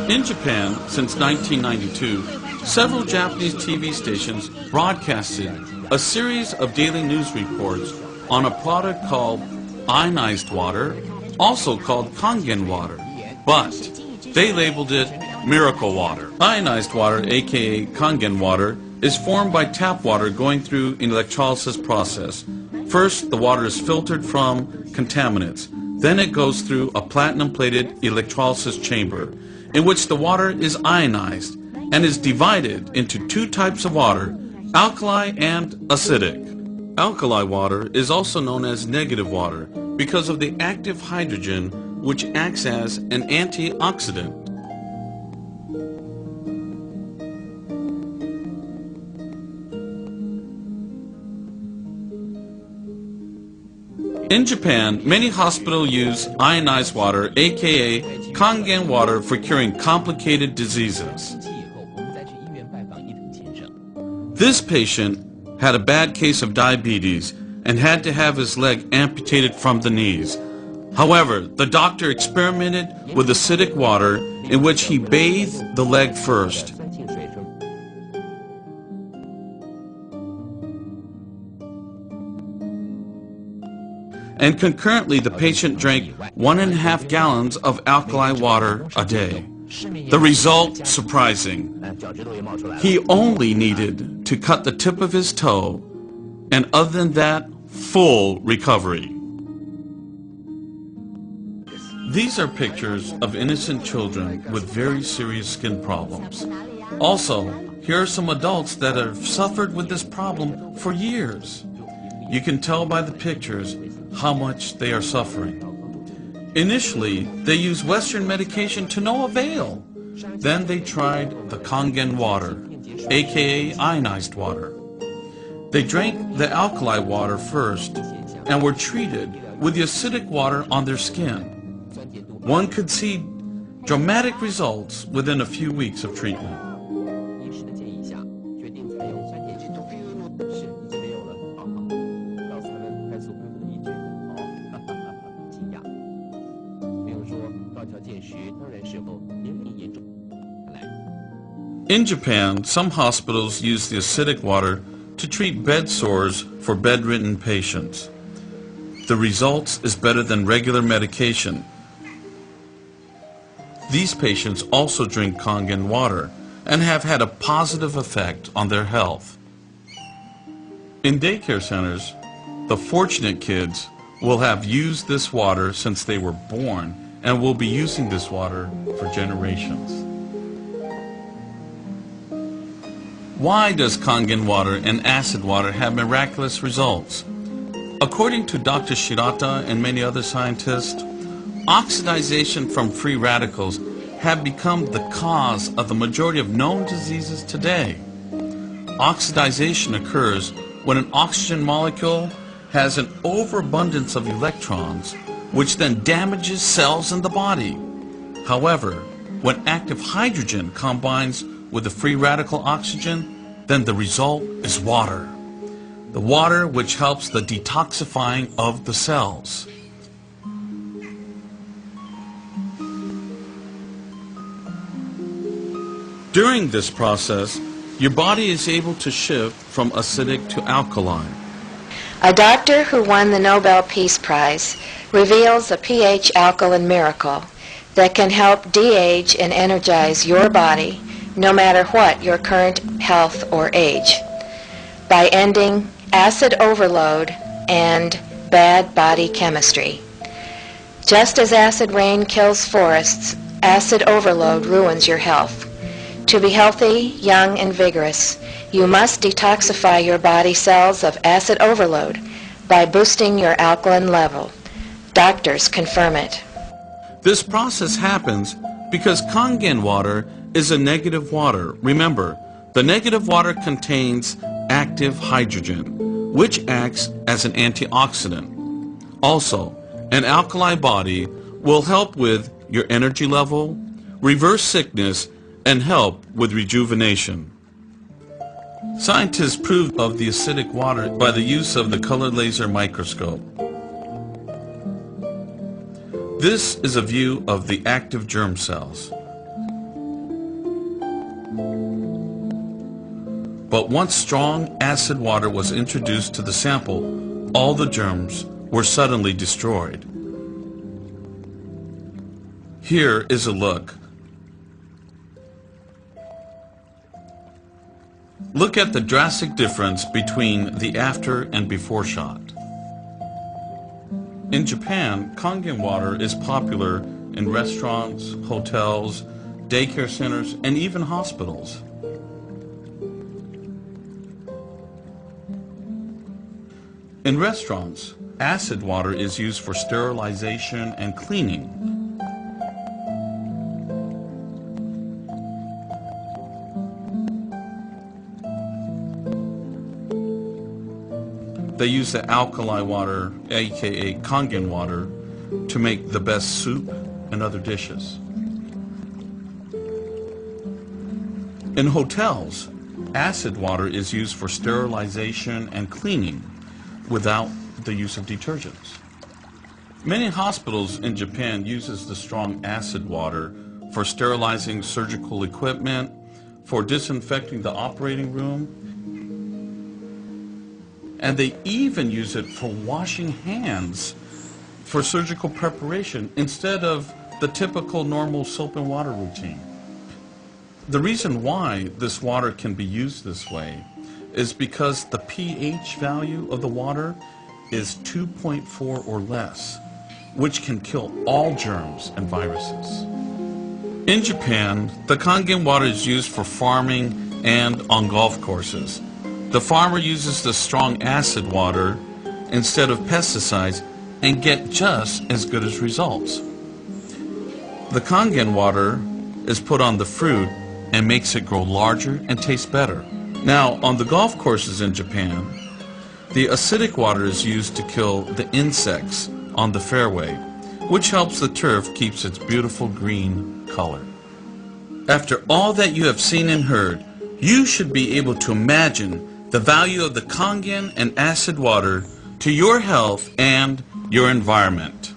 In Japan, since 1992, several Japanese TV stations broadcasted a series of daily news reports on a product called ionized water, also called Kangen water, but they labeled it miracle water. Ionized water, aka Kangen water, is formed by tap water going through an electrolysis process. First, the water is filtered from contaminants. Then it goes through a platinum-plated electrolysis chamber, in which the water is ionized and is divided into two types of water, alkali and acidic. Alkali water is also known as negative water because of the active hydrogen, which acts as an antioxidant. In Japan, many hospitals use ionized water, aka Kangen water, for curing complicated diseases. This patient had a bad case of diabetes and had to have his leg amputated from the knees. However, the doctor experimented with acidic water in which he bathed the leg first. And concurrently, the patient drank 1.5 gallons of alkali water a day. The result, surprising. He only needed to cut the tip of his toe, and other than that, full recovery. These are pictures of innocent children with very serious skin problems. Also, here are some adults that have suffered with this problem for years. You can tell by the pictures how much they are suffering. Initially, they used Western medication to no avail. Then they tried the Kangen water, aka ionized water. They drank the alkali water first and were treated with the acidic water on their skin. One could see dramatic results within a few weeks of treatment. In Japan, some hospitals use the acidic water to treat bed sores for bedridden patients. The results is better than regular medication. These patients also drink Kangen water and have had a positive effect on their health. In daycare centers, the fortunate kids will have used this water since they were born and will be using this water for generations. Why does Kangen water and acid water have miraculous results? According to Dr. Shirata and many other scientists, oxidization from free radicals have become the cause of the majority of known diseases today. Oxidization occurs when an oxygen molecule has an overabundance of electrons, which then damages cells in the body. However, when active hydrogen combines with the free radical oxygen, then the result is water. The water which helps the detoxifying of the cells. During this process, your body is able to shift from acidic to alkaline. A doctor who won the Nobel Peace Prize reveals a pH alkaline miracle that can help de-age and energize your body no matter what your current health or age, by ending acid overload and bad body chemistry. Just as acid rain kills forests, acid overload ruins your health. To be healthy, young, and vigorous, you must detoxify your body cells of acid overload by boosting your alkaline level. Doctors confirm it. This process happens because Kangen water is a negative water. Remember, the negative water contains active hydrogen, which acts as an antioxidant. Also, an alkali body will help with your energy level, reverse sickness, and help with rejuvenation. Scientists proved of the acidic water by the use of the color laser microscope. This is a view of the active germ cells. But once strong acid water was introduced to the sample, all the germs were suddenly destroyed. Here is a look. Look at the drastic difference between the after and before shot. In Japan, Kangen water is popular in restaurants, hotels, daycare centers, and even hospitals. In restaurants, acid water is used for sterilization and cleaning. They use the alkali water, aka Kangen water, to make the best soup and other dishes. In hotels, acid water is used for sterilization and cleaning without the use of detergents. Many hospitals in Japan uses the strong acid water for sterilizing surgical equipment, for disinfecting the operating room, and they even use it for washing hands for surgical preparation instead of the typical normal soap and water routine. The reason why this water can be used this way is because the pH value of the water is 2.4 or less, which can kill all germs and viruses. In Japan, the Kangen water is used for farming and on golf courses. The farmer uses the strong acid water instead of pesticides and get just as good as results. The Kangen water is put on the fruit and makes it grow larger and taste better. Now, on the golf courses in Japan, the acidic water is used to kill the insects on the fairway, which helps the turf keeps its beautiful green color. After all that you have seen and heard, you should be able to imagine the value of the Kangen and acid water to your health and your environment.